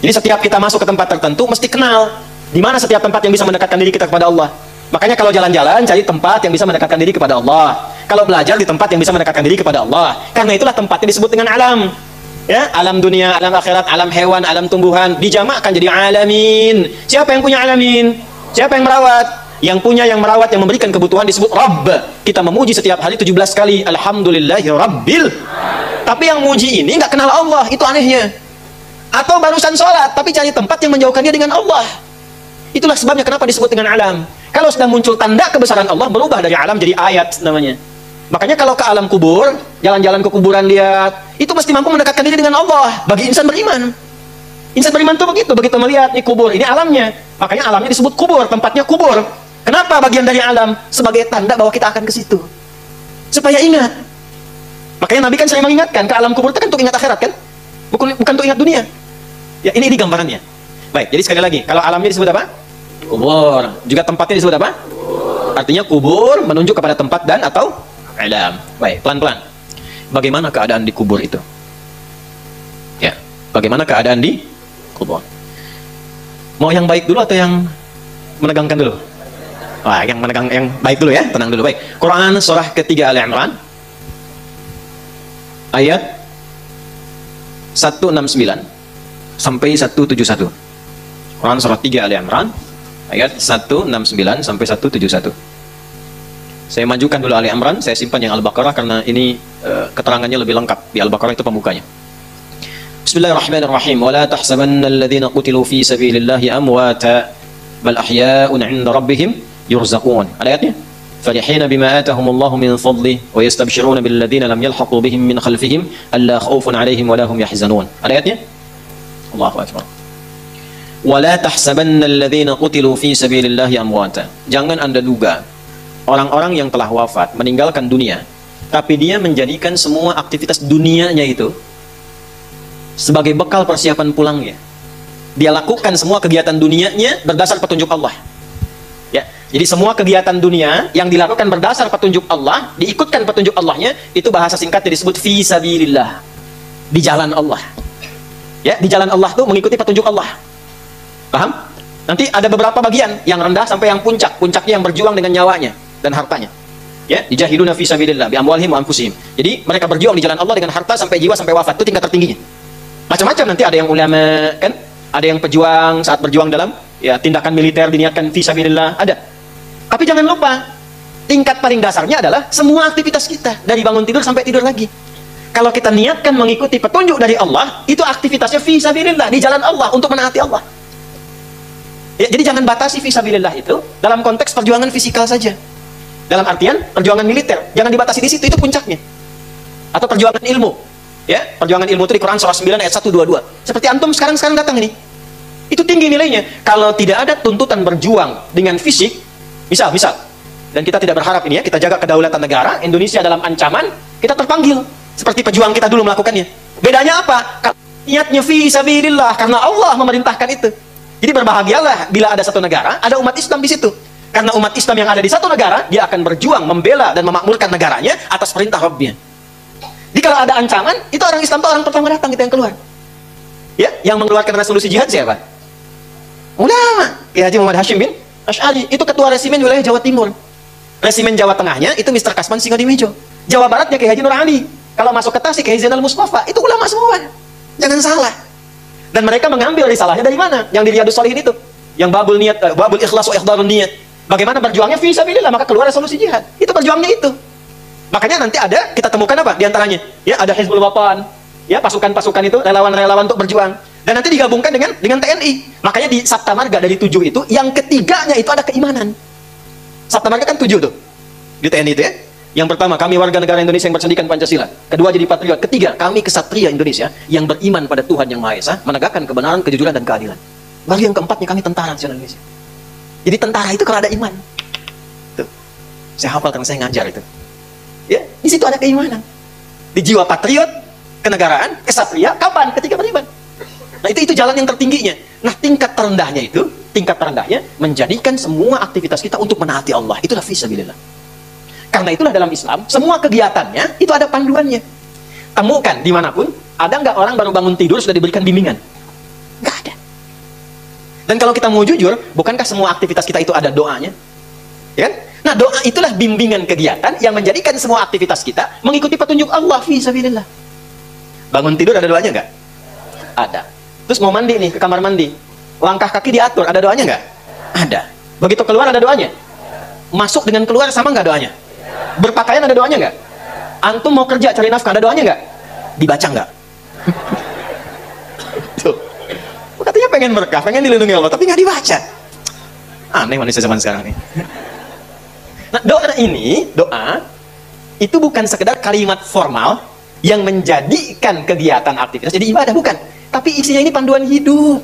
B: Jadi setiap kita masuk ke tempat tertentu mesti kenal di mana setiap tempat yang bisa mendekatkan diri kita kepada Allah. Makanya kalau jalan-jalan cari tempat yang bisa mendekatkan diri kepada Allah. Kalau belajar di tempat yang bisa mendekatkan diri kepada Allah. Karena itulah tempatnya disebut dengan alam. Ya, alam dunia, alam akhirat, alam hewan, alam tumbuhan dijamakkan jadi alamin. Siapa yang punya alamin? Siapa yang merawat? Yang punya, yang merawat, yang memberikan kebutuhan disebut Rabb. Kita memuji setiap hari 17 kali Alhamdulillahi Rabbil. Tapi yang muji ini nggak kenal Allah, itu anehnya. Atau barusan sholat, tapi cari tempat yang menjauhkan dia dengan Allah. Itulah sebabnya kenapa disebut dengan alam. Kalau sudah muncul tanda kebesaran Allah, berubah dari alam jadi ayat namanya. Makanya kalau ke alam kubur, jalan-jalan ke kuburan lihat, itu mesti mampu mendekatkan diri dengan Allah bagi insan beriman. Insan beriman itu begitu melihat ini kubur, ini alamnya. Makanya alamnya disebut kubur, tempatnya kubur. Kenapa bagian dari alam? Sebagai tanda bahwa kita akan ke situ. Supaya ingat. Makanya Nabi kan sering mengingatkan, ke alam kubur itu kan untuk ingat akhirat kan? Bukan untuk ingat dunia. Ya, ini gambarannya. Baik, jadi sekali lagi, kalau alamnya disebut apa? Kubur. Juga tempatnya disebut apa? Artinya kubur menunjuk kepada tempat dan atau alam. Baik, pelan-pelan. Bagaimana keadaan di kubur itu? Ya, bagaimana keadaan di kubur? Mau yang baik dulu atau yang menegangkan dulu? Wah, yang baik dulu ya, tenang dulu. Baik. Quran surah ketiga Ali Imran ayat 169 sampai 171. Quran surah 3 Ali Imran ayat 169 sampai 171. Saya majukan dulu Ali Imran, saya simpan yang Al-Baqarah karena ini keterangannya lebih lengkap. Di Al-Baqarah itu pembukanya. Bismillahirrahmanirrahim. Wa la tahsabanna alladhina qutilu fi sabilillahi amwata bal ahya'un 'inda rabbihim yurzaqun. Ada ayatnya? Farihina bima atahumullahu min fadlihi wa yastabshiruna billadhina lam yalhaqu bihim min khalfihim alla khaufun 'alaihim wa lahum yahzanun. Ada ayatnya? Allahu akbar. Wala tahsabanna alladhina qutilu fi sabilillahi amwata. Jangan Anda duga orang-orang yang telah wafat, meninggalkan dunia, tapi dia menjadikan semua aktivitas dunianya itu sebagai bekal persiapan pulangnya. Dia lakukan semua kegiatan dunianya berdasar petunjuk Allah. Ya, jadi semua kegiatan dunia yang dilakukan berdasar petunjuk Allah, diikutkan petunjuk Allahnya, itu bahasa singkatnya disebut fi sabilillah. Di jalan Allah. Ya, di jalan Allah tuh mengikuti petunjuk Allah. Paham? Nanti ada beberapa bagian yang rendah sampai yang puncak. Puncaknya yang berjuang dengan nyawanya dan hartanya. Ya, dijahiduna fi sabilillah bi amwalihim wa anfusihim. Jadi mereka berjuang di jalan Allah dengan harta sampai jiwa sampai wafat. Itu tingkat tertingginya. Macam-macam, nanti ada yang ulama kan, ada yang pejuang saat berjuang dalam ya tindakan militer diniatkan fi sabilillah, ada. Tapi jangan lupa, tingkat paling dasarnya adalah semua aktivitas kita dari bangun tidur sampai tidur lagi. Kalau kita niatkan mengikuti petunjuk dari Allah, itu aktivitasnya fi sabilillah, di jalan Allah untuk menaati Allah. Ya, jadi jangan batasi fisabilillah itu dalam konteks perjuangan fisikal saja. Dalam artian perjuangan militer, jangan dibatasi di situ, itu puncaknya. Atau perjuangan ilmu. Ya, perjuangan ilmu itu di Quran surah 9 ayat 122. Seperti antum sekarang datang ini. Itu tinggi nilainya. Kalau tidak ada tuntutan berjuang dengan fisik, misal dan kita tidak berharap ini ya, kita jaga kedaulatan negara, Indonesia dalam ancaman, kita terpanggil seperti pejuang kita dulu melakukannya. Bedanya apa? Niatnya fisabilillah karena Allah memerintahkan itu. Jadi berbahagialah bila ada satu negara, ada umat Islam di situ. Karena umat Islam yang ada di satu negara, dia akan berjuang membela dan memakmurkan negaranya atas perintah Rabbnya. Jadi kalau ada ancaman, itu orang Islam itu orang pertama datang, kita yang keluar. Ya, yang mengeluarkan resolusi jihad siapa? Ulama. Kiai Haji Muhammad Hashim bin Asy'ari, itu ketua resimen wilayah Jawa Timur. Resimen Jawa Tengahnya itu Mr. Kasman Singodimejo. Jawa Baratnya Kiai Haji Nur Ali. Kalau masuk ke Tasik Kiai Zainal Mustafa, itu ulama semua. Jangan salah. Dan mereka mengambil risalahnya dari mana? Yang di Riyadhus Shalihin itu. Yang babul niat, babul ikhlas wa ikhdarun niat. Bagaimana berjuangnya fi sabilillah, maka keluar resolusi jihad. Itu berjuangnya itu. Makanya nanti ada, kita temukan apa di antaranya? Ya, ada Hizbul Wathan. Ya, pasukan-pasukan itu relawan-relawan untuk berjuang. Dan nanti digabungkan dengan TNI. Makanya di Sabta Marga dari 7 itu, yang ketiganya itu ada keimanan. Sabta Marga kan 7 tuh. Di TNI itu ya. Yang pertama, kami warga negara Indonesia yang bersendikan Pancasila. Kedua, jadi patriot. Ketiga, kami kesatria Indonesia yang beriman pada Tuhan Yang Maha Esa, menegakkan kebenaran, kejujuran, dan keadilan. Baru yang keempatnya, kami tentara nasional Indonesia. Jadi tentara itu kalau ada iman. Tuh. Saya hafal karena saya ngajar itu. Ya, di situ ada keimanan. Di jiwa patriot, kenegaraan, kesatria, kapan? Ketika beriman. Nah, itu jalan yang tertingginya. Nah, tingkat terendahnya menjadikan semua aktivitas kita untuk menaati Allah. Itulah fisabilillah. Karena itulah dalam Islam, semua kegiatannya itu ada panduannya. Temukan dimanapun, ada nggak orang baru bangun tidur sudah diberikan bimbingan? Nggak ada. Dan kalau kita mau jujur, bukankah semua aktivitas kita itu ada doanya? Ya kan? Nah, doa itulah bimbingan kegiatan yang menjadikan semua aktivitas kita mengikuti petunjuk Allah fi sabilillah. Bangun tidur ada doanya nggak? Ada. Terus mau mandi nih, ke kamar mandi, langkah kaki diatur, ada doanya nggak? Ada. Begitu keluar ada doanya? Masuk dengan keluar sama nggak doanya? Berpakaian ada doanya nggak? Antum mau kerja cari nafkah ada doanya nggak? Dibaca nggak? Tuh. Katanya pengen berkah, pengen dilindungi Allah, tapi nggak dibaca. Aneh manusia zaman sekarang nih. Nah, doa itu bukan sekedar kalimat formal yang menjadikan kegiatan aktivitas jadi ibadah, bukan. Tapi isinya ini panduan hidup.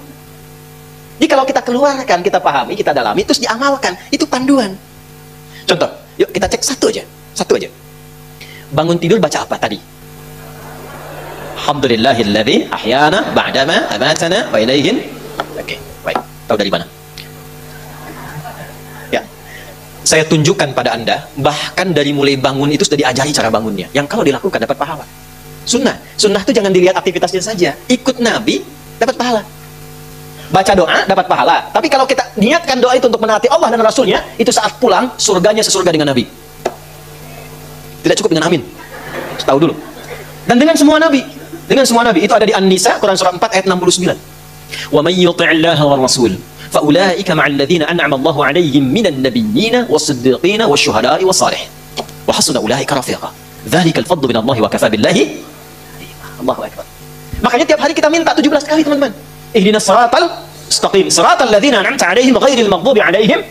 B: Jadi kalau kita keluarkan, kita pahami, kita dalami, terus diamalkan, itu panduan. Contoh, yuk kita cek satu aja. Bangun tidur baca apa tadi? Alhamdulillahilladzi ahyana ba'dama amatana wa ilaihin. Oke, baik. Tahu dari mana? Saya tunjukkan pada Anda, bahkan dari mulai bangun itu sudah diajari cara bangunnya. Yang kalau dilakukan dapat pahala. Sunnah itu jangan dilihat aktivitasnya saja. Ikut Nabi, dapat pahala. Baca doa, dapat pahala. Tapi kalau kita niatkan doa itu untuk menaati Allah dan Rasulnya, itu saat pulang, surganya sesurga dengan Nabi. Tidak cukup dengan amin. Harus tahu dulu. Dan dengan semua Nabi. Itu ada di An-Nisa, Quran Surah 4 ayat 69. Wa may yuti'illaha war rasul فَأُولَٰئِكَ مَعَ الَّذِينَ أَنْعَمَ اللَّهُ عَلَيْهِمْ مِنَ النَّبِيِّينَ وَالصِّدِّيقِينَ وَالشُّهَدَاءِ وَالصَّالِحِينَ وَحَسُنَ أُولَٰئِكَ رَفِيقًا ذَلِكَ الْفَضْلُ مِنَ اللَّهِ وَكَفَىٰ بِاللَّهِ Allahu Akbar. Makanya tiap hari kita minta 17 kali, teman-teman. Ihdinas siratal mustaqim, siratal ladzina an'amta 'alaihim ghairil maghdubi 'alaihim.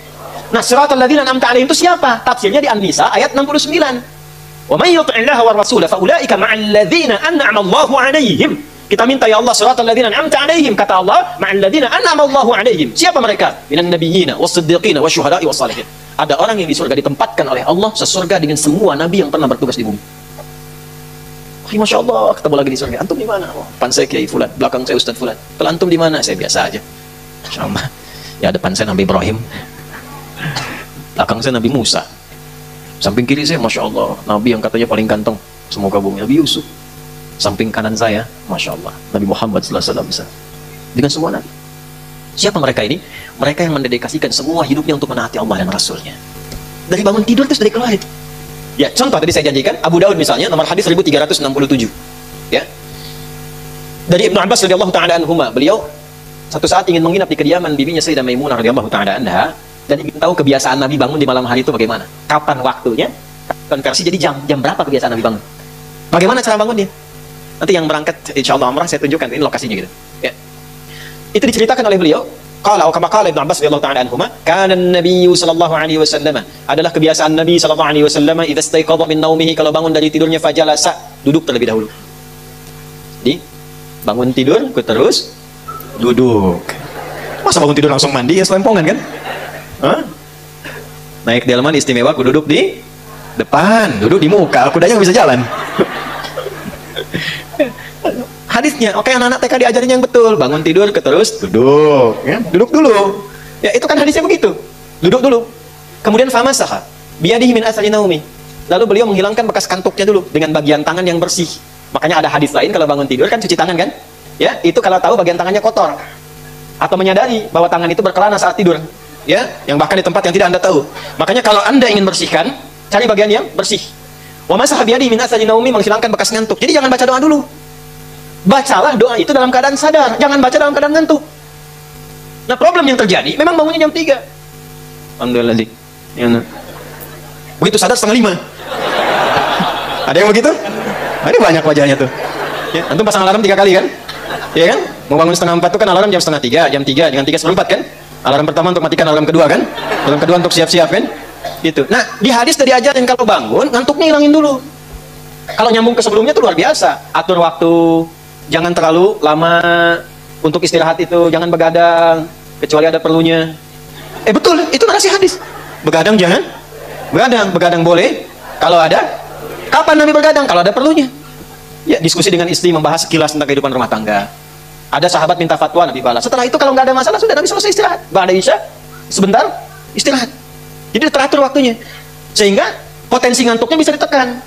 B: Nah, siratal ladzina an'amta 'alaihim itu siapa? Tafsirnya di An-Nisa ayat 69. Wa may yuti'illaha war rasul fa ulaika ma'al ladzina an'ama Allahu 'alaihim. Kita minta, ya Allah, siratal ladzina an'amta 'alaihim, kata Allah, ma'al ladzina an'ama Allahu 'alaihim. Siapa mereka? Minan nabiyyina was-siddiqina wasyuhada'i was-salihin. Ada orang yang di surga ditempatkan oleh Allah sesurga dengan semua nabi yang pernah bertugas di bumi. Masya Allah, ketemu lagi di surga. Antum di mana? Oh, depan saya Kiai Fulan, belakang saya Ustadz Fulan. Kalau antum di mana? Saya biasa aja. Masya Allah. Ya, depan saya Nabi Ibrahim, belakang saya Nabi Musa, samping kiri saya Masya Allah Nabi yang katanya paling ganteng semoga bumi, Nabi Yusuf. Samping kanan saya, Masya Allah, Nabi Muhammad SAW. Dengan semua Nabi. Siapa mereka ini? Mereka yang mendedikasikan semua hidupnya untuk menaati Allah dan Rasulnya. Dari bangun tidur terus dari keluar itu. Ya, contoh tadi saya janjikan, Abu Daud misalnya, nomor hadis 1367. Ya. Dari Ibnu Abbas radhiyallahu ta'ala anhuma, beliau satu saat ingin menginap di kediaman bibinya Sayyidah Maimunah radhiyallahu ta'ala anha, dan ingin tahu kebiasaan Nabi bangun di malam hari itu bagaimana. Kapan waktunya? Konversi jadi jam berapa kebiasaan Nabi bangun? Bagaimana cara bangunnya? Nanti yang berangkat insyaallah umrah saya tunjukkan ini lokasinya gitu. Ya. Itu diceritakan oleh beliau. Qala kama qala Ibnu Abbas radhiyallahu ta'ala anhuma, kana an-nabiy sallallahu alaihi wasallam, adalah kebiasaan Nabi sallallahu alaihi wasallam, idza istaiqadha min naumihi, kalau bangun dari tidurnya, fajalasa, duduk terlebih dahulu. Jadi bangun tidur, terus duduk. Masa bangun tidur langsung mandi ya, selempongan kan? Hah? Naik delman istimewa, aku duduk di depan, duduk di muka, kudanya nggak bisa jalan. Hadisnya, oke, anak-anak TK diajarin yang betul, bangun tidur terus duduk, ya, duduk dulu. Ya, itu kan hadisnya begitu, duduk dulu. Kemudian famasaha biyadihi min athari naumi, lalu beliau menghilangkan bekas kantuknya dulu dengan bagian tangan yang bersih. Makanya ada hadis lain kalau bangun tidur kan cuci tangan kan? Ya, itu kalau tahu bagian tangannya kotor atau menyadari bahwa tangan itu berkelana saat tidur, ya, yang bahkan di tempat yang tidak Anda tahu. Makanya kalau Anda ingin bersihkan, cari bagian yang bersih. Wa masaha biyadihi min athari naumi, menghilangkan bekas ngantuk. Jadi jangan baca doa dulu. Bacalah doa itu dalam keadaan sadar, jangan baca dalam keadaan ngantuk. Nah, problem yang terjadi memang bangunnya jam 3. Alhamdulillah. Ya, nah. Begitu sadar 4:30. Ada yang begitu? Ini banyak wajahnya tuh. Ya, antum pasang alarm 3 kali kan? Ya kan? Mau bangun 2:30 tuh kan alarm jam 2:30, jam 3, dengan 3:04 kan? Alarm pertama untuk matikan, alarm kedua kan? Alarm kedua untuk siap-siap kan? Gitu. Nah, di hadis tadi diajarin kalau bangun, ngantuknya hilangin dulu. Kalau nyambung ke sebelumnya tuh luar biasa. Atur waktu, jangan terlalu lama untuk istirahat itu, jangan begadang kecuali ada perlunya. Betul, itu narasi hadis. Begadang jangan. Begadang boleh kalau ada. Kapan Nabi begadang? Kalau ada perlunya. Ya, diskusi dengan istri, membahas sekilas tentang kehidupan rumah tangga. Ada sahabat minta fatwa, Nabi balas. Setelah itu kalau nggak ada masalah, sudah Nabi selesai istirahat. Ba'da isya, sebentar istirahat. Jadi teratur waktunya, sehingga potensi ngantuknya bisa ditekan.